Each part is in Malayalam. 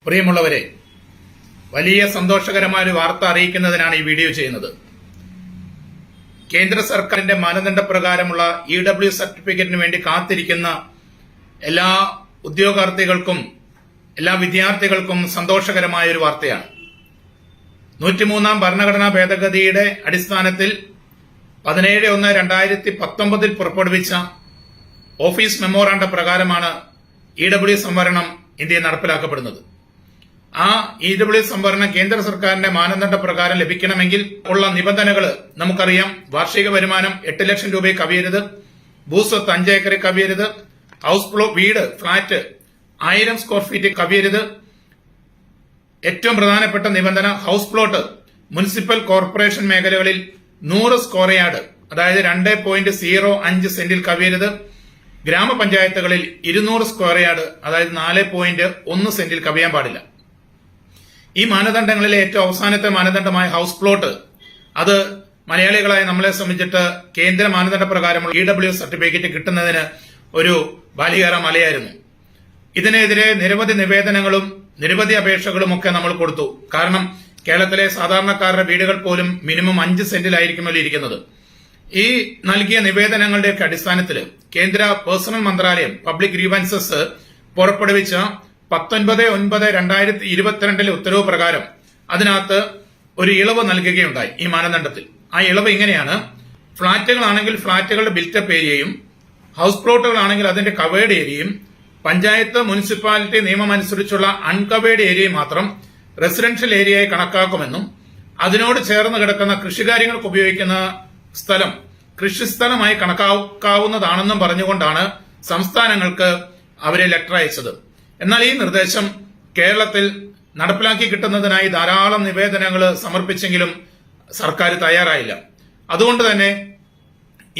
പ്രിയമുള്ളവരെ, വലിയ സന്തോഷകരമായ ഒരു വാർത്ത അറിയിക്കുന്നതിനാണ് ഈ വീഡിയോ ചെയ്യുന്നത്. കേന്ദ്ര സർക്കാരിന്റെ മാനദണ്ഡപ്രകാരമുള്ള EW സർട്ടിഫിക്കറ്റിന് വേണ്ടി കാത്തിരിക്കുന്ന എല്ലാ ഉദ്യോഗാർത്ഥികൾക്കും എല്ലാ വിദ്യാർത്ഥികൾക്കും സന്തോഷകരമായ ഒരു വാർത്തയാണ്. 103-ാം ഭരണഘടനാ ഭേദഗതിയുടെ അടിസ്ഥാനത്തിൽ 17/1/2019 പുറപ്പെടുവിച്ച ഓഫീസ് മെമ്മോറാണ്ടം പ്രകാരമാണ് EW സംവരണം ഇന്ത്യയിൽ നടപ്പിലാക്കപ്പെടുന്നത്. ആ EW സംവരണം കേന്ദ്ര സർക്കാരിന്റെ മാനദണ്ഡ പ്രകാരം ലഭിക്കണമെങ്കിൽ ഉള്ള നിബന്ധനകൾ നമുക്കറിയാം. വാർഷിക വരുമാനം 8 ലക്ഷം രൂപയിൽ കവിയരുത്, ഭൂസ്വത്ത് 5 ഏക്കറിൽ കവിയരുത്, ഹൌസ് വീട് ഫ്ളാറ്റ് 1000 സ്ക്വയർ ഫീറ്റ് കവിയരുത്. ഏറ്റവും പ്രധാനപ്പെട്ട നിബന്ധന ഹൌസ് പ്ലോട്ട് മുനിസിപ്പൽ കോർപ്പറേഷൻ മേഖലകളിൽ 100 സ്ക്വയർ യാർഡ് അതായത് 2.05 സെന്റിൽ കവിയരുത്. ഗ്രാമപഞ്ചായത്തുകളിൽ 200 സ്ക്വയർ യാർഡ് അതായത് 4.1 സെന്റിൽ കവിയാൻ പാടില്ല. ഈ മാനദണ്ഡങ്ങളിലെ ഏറ്റവും അവസാനത്തെ മാനദണ്ഡമായ ഹൌസ് പ്ലോട്ട് അത് മലയാളികളായ നമ്മളെ സംബന്ധിച്ചിട്ട് കേന്ദ്ര മാനദണ്ഡ പ്രകാരമുള്ള EW സർട്ടിഫിക്കറ്റ് കിട്ടുന്നതിന് ഒരു ബാലികേറ മലയായിരുന്നു. ഇതിനെതിരെ നിരവധി നിവേദനങ്ങളും നിരവധി അപേക്ഷകളും ഒക്കെ നമ്മൾ കൊടുത്തു. കാരണം കേരളത്തിലെ സാധാരണക്കാരുടെ വീടുകൾ പോലും മിനിമം 5 സെന്റിലായിരിക്കുമല്ലോ ഇരിക്കുന്നത്. ഈ നൽകിയ നിവേദനങ്ങളുടെയൊക്കെ അടിസ്ഥാനത്തിൽ കേന്ദ്ര പേഴ്സണൽ മന്ത്രാലയം പബ്ലിക് ഗ്രീവൻസസ് പുറപ്പെടുവിച്ച 19/9/2022 ഉത്തരവ് പ്രകാരം അതിനകത്ത് ഒരു ഇളവ് നൽകുകയുണ്ടായി. ഈ മാനദണ്ഡത്തിൽ ആ ഇളവ് ഇങ്ങനെയാണ്: ഫ്ളാറ്റുകളാണെങ്കിൽ ഫ്ളാറ്റുകളുടെ ബിൽറ്റപ്പ് ഏരിയയും, ഹൌസ് പ്ലോട്ടുകളാണെങ്കിൽ അതിന്റെ കവേർഡ് ഏരിയയും, പഞ്ചായത്ത് മുനിസിപ്പാലിറ്റി നിയമം അനുസരിച്ചുള്ള അൺകവേർഡ് ഏരിയയും മാത്രം റെസിഡൻഷ്യൽ ഏരിയയായി കണക്കാക്കുമെന്നും അതിനോട് ചേർന്ന് കിടക്കുന്ന കൃഷികാര്യങ്ങൾക്ക് ഉപയോഗിക്കുന്ന സ്ഥലം കൃഷിസ്ഥലമായി കണക്കാക്കാവുന്നതാണെന്നും പറഞ്ഞുകൊണ്ടാണ് സംസ്ഥാനങ്ങൾക്ക് അവരെ ലെറ്റർ അയച്ചത്. എന്നാൽ ഈ നിർദ്ദേശം കേരളത്തിൽ നടപ്പിലാക്കി കിട്ടുന്നതിനായി ധാരാളം നിവേദനങ്ങൾ സമർപ്പിച്ചെങ്കിലും സർക്കാർ തയ്യാറായില്ല. അതുകൊണ്ട് തന്നെ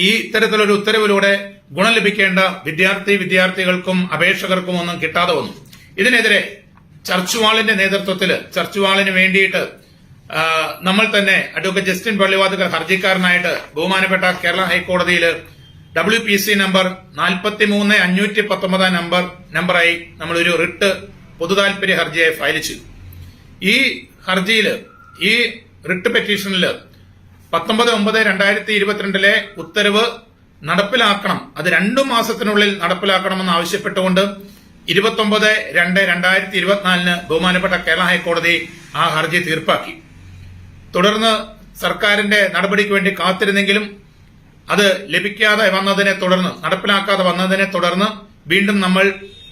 ഈ ഇത്തരത്തിലൊരു ഉത്തരവിലൂടെ ഗുണം ലഭിക്കേണ്ട വിദ്യാർത്ഥികൾക്കും അപേക്ഷകർക്കും ഒന്നും കിട്ടാതെ വന്നു. ഇതിനെതിരെ ചർച്ചുവാളിന്റെ നേതൃത്വത്തിൽ ചർച്ചുവാളിന് വേണ്ടിയിട്ട് നമ്മൾ തന്നെ അഡ്വക്കേറ്റ് ജസ്റ്റിൻ പള്ളിവാതുക്കൽ ഹർജിക്കാരനായിട്ട് ബഹുമാനപ്പെട്ട കേരള ഹൈക്കോടതിയിൽ WPC നമ്പർ 43-519 നമ്പറായി നമ്മളൊരു റിട്ട് പൊതുതാൽപര്യ ഹർജിയായി ഫയൽ ചെയ്തു. ഈ ഹർജിയിൽ ഈ റിട്ട് പെറ്റീഷനിൽ 19/9/2022 ഉത്തരവ് നടപ്പിലാക്കണം, അത് 2 മാസത്തിനുള്ളിൽ നടപ്പിലാക്കണമെന്ന് ആവശ്യപ്പെട്ടുകൊണ്ട് 29/2/2024 ബഹുമാനപ്പെട്ട കേരള ഹൈക്കോടതി ആ ഹർജി തീർപ്പാക്കി. തുടർന്ന് സർക്കാരിന്റെ നടപടിക്ക് വേണ്ടി കാത്തിരുന്നെങ്കിലും അത് ലഭിക്കാതെ വന്നതിനെ തുടർന്ന് നടപ്പിലാക്കാതെ വന്നതിനെ തുടർന്ന് വീണ്ടും നമ്മൾ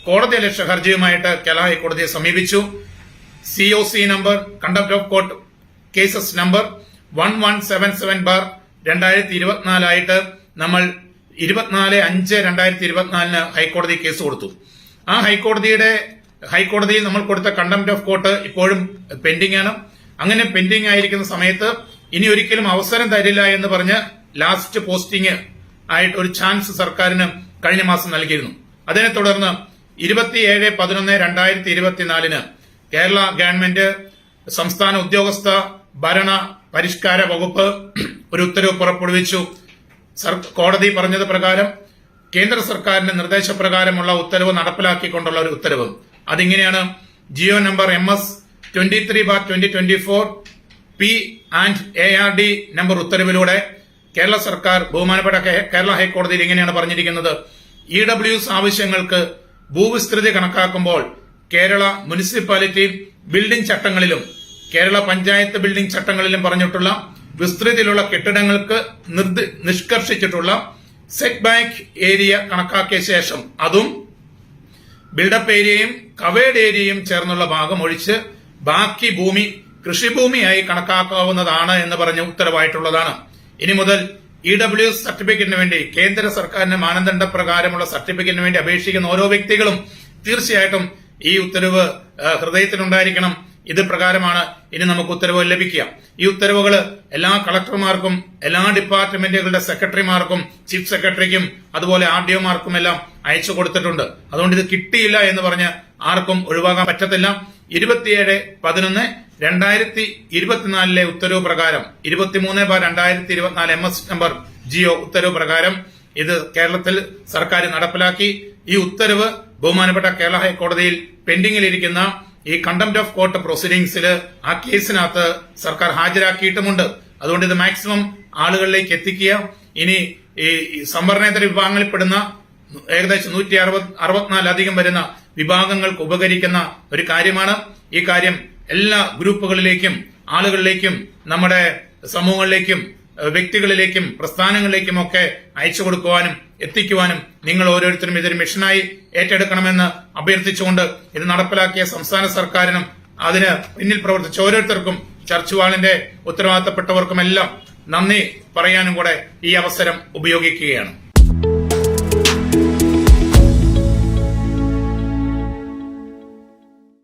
കോടതിയലക്ഷ്യ ഹർജിയുമായിട്ട് കേരള ഹൈക്കോടതിയെ സമീപിച്ചു. COC number contempt of court cases number 1177/2024 ആയിട്ട് നമ്മൾ 24/5/2024 ഹൈക്കോടതി കേസ് കൊടുത്തു. ആ ഹൈക്കോടതിയിൽ നമ്മൾ കൊടുത്ത കണ്ടംപ്റ്റ് ഓഫ് കോർട്ട് ഇപ്പോഴും പെൻഡിംഗ് ആണ്. അങ്ങനെ പെൻഡിംഗ് ആയിരിക്കുന്ന സമയത്ത് ഇനി ഒരിക്കലും അവസരം തരില്ല എന്ന് പറഞ്ഞ് ലാസ്റ്റ് പോസ്റ്റിംഗ് ആയിട്ട് ഒരു ചാൻസ് സർക്കാരിന് കഴിഞ്ഞ മാസം നൽകിയിരുന്നു. അതിനെ തുടർന്ന് 27/11/2024 കേരള ഗവൺമെന്റ് സംസ്ഥാന ഉദ്യോഗസ്ഥ ഭരണ പരിഷ്കാര വകുപ്പ് ഒരു ഉത്തരവ് പുറപ്പെടുവിച്ചു. കോടതി പറഞ്ഞത് പ്രകാരം കേന്ദ്ര സർക്കാരിന്റെ നിർദ്ദേശപ്രകാരമുള്ള ഉത്തരവ് നടപ്പിലാക്കിക്കൊണ്ടുള്ള ഒരു ഉത്തരവ്. അതിങ്ങനെയാണ്: GO number MS 23/2024 P&ARD number ഉത്തരവിലൂടെ കേരള സർക്കാർ ബഹുമാനപ്പെട്ട കേരള ഹൈക്കോടതിയിൽ ഇങ്ങനെയാണ് പറഞ്ഞിരിക്കുന്നത്: EWS ആവശ്യങ്ങൾക്ക് ഭൂവിസ്തൃതി കണക്കാക്കുമ്പോൾ കേരള മുനിസിപ്പാലിറ്റി ബിൽഡിംഗ് ചട്ടങ്ങളിലും കേരള പഞ്ചായത്ത് ബിൽഡിംഗ് ചട്ടങ്ങളിലും പറഞ്ഞിട്ടുള്ള വിസ്തൃതിയിലുള്ള കെട്ടിടങ്ങൾക്ക് നിഷ്കർഷിച്ചിട്ടുള്ള സെറ്റ് ബാക്ക് ഏരിയ കണക്കാക്കിയ ശേഷം അതും ബിൽഡപ്പ് ഏരിയയും കവേർഡ് ഏരിയയും ചേർന്നുള്ള ഭാഗം ഒഴിച്ച് ബാക്കി ഭൂമി കൃഷിഭൂമിയായി കണക്കാക്കാവുന്നതാണ് എന്ന് പറഞ്ഞ ഉത്തരവായിട്ടുള്ളതാണ്. ഇനി മുതൽ EWS സർട്ടിഫിക്കറ്റിന് വേണ്ടി കേന്ദ്ര സർക്കാരിന്റെ മാനദണ്ഡ പ്രകാരമുള്ള സർട്ടിഫിക്കറ്റിന് വേണ്ടി അപേക്ഷിക്കുന്ന ഓരോ വ്യക്തികളും തീർച്ചയായിട്ടും ഈ ഉത്തരവ് ഹൃദയത്തിലുണ്ടായിരിക്കണം. ഇത് പ്രകാരമാണ് ഇനി നമുക്ക് ഉത്തരവ് ലഭിക്കുക. ഈ ഉത്തരവുകൾ എല്ലാ കളക്ടർമാർക്കും എല്ലാ ഡിപ്പാർട്ട്മെന്റുകളുടെ സെക്രട്ടറിമാർക്കും ചീഫ് സെക്രട്ടറിക്കും അതുപോലെ RDOമാർക്കും എല്ലാം അയച്ചു കൊടുത്തിട്ടുണ്ട്. അതുകൊണ്ട് ഇത് കിട്ടിയില്ല എന്ന് പറഞ്ഞ് ആർക്കും ഒഴിവാക്കാൻ പറ്റത്തില്ല. 27/11/2024 ഉത്തരവ് പ്രകാരം 23/2024 MS നമ്പർ ജിയോ ഉത്തരവ് പ്രകാരം ഇത് കേരളത്തിൽ സർക്കാർ നടപ്പിലാക്കി. ഈ ഉത്തരവ് ബഹുമാനപ്പെട്ട കേരള ഹൈക്കോടതിയിൽ പെൻഡിംഗിലിരിക്കുന്ന ഈ കണ്ടംപ്റ്റ് ഓഫ് കോർട്ട് പ്രൊസീഡിംഗ്സിൽ ആ കേസിനകത്ത് സർക്കാർ ഹാജരാക്കിയിട്ടുമുണ്ട്. അതുകൊണ്ട് ഇത് മാക്സിമം ആളുകളിലേക്ക് എത്തിക്കുക. ഇനി ഈ സംവരണേതര വിഭാഗങ്ങളിൽപ്പെടുന്ന ഏകദേശം 164 വരുന്ന വിഭാഗങ്ങൾക്ക് ഉപകരിക്കുന്ന ഒരു കാര്യമാണ്. ഈ കാര്യം എല്ലാ ഗ്രൂപ്പുകളിലേക്കും ആളുകളിലേക്കും നമ്മുടെ സമൂഹങ്ങളിലേക്കും വ്യക്തികളിലേക്കും പ്രസ്ഥാനങ്ങളിലേക്കും ഒക്കെ അയച്ചു കൊടുക്കുവാനും എത്തിക്കുവാനും നിങ്ങൾ ഓരോരുത്തരും ഇതൊരു മിഷനായി ഏറ്റെടുക്കണമെന്ന് അഭ്യർത്ഥിച്ചുകൊണ്ട് ഇത് നടപ്പിലാക്കിയ സംസ്ഥാന സർക്കാരിനും അതിന് പിന്നിൽ പ്രവർത്തിച്ച ഓരോരുത്തർക്കും ചർച്ച് വാളിന്റെ ഉത്തരവാദിത്തപ്പെട്ടവർക്കുമെല്ലാം നന്ദി പറയാനും കൂടെ ഈ അവസരം ഉപയോഗിക്കുകയാണ്.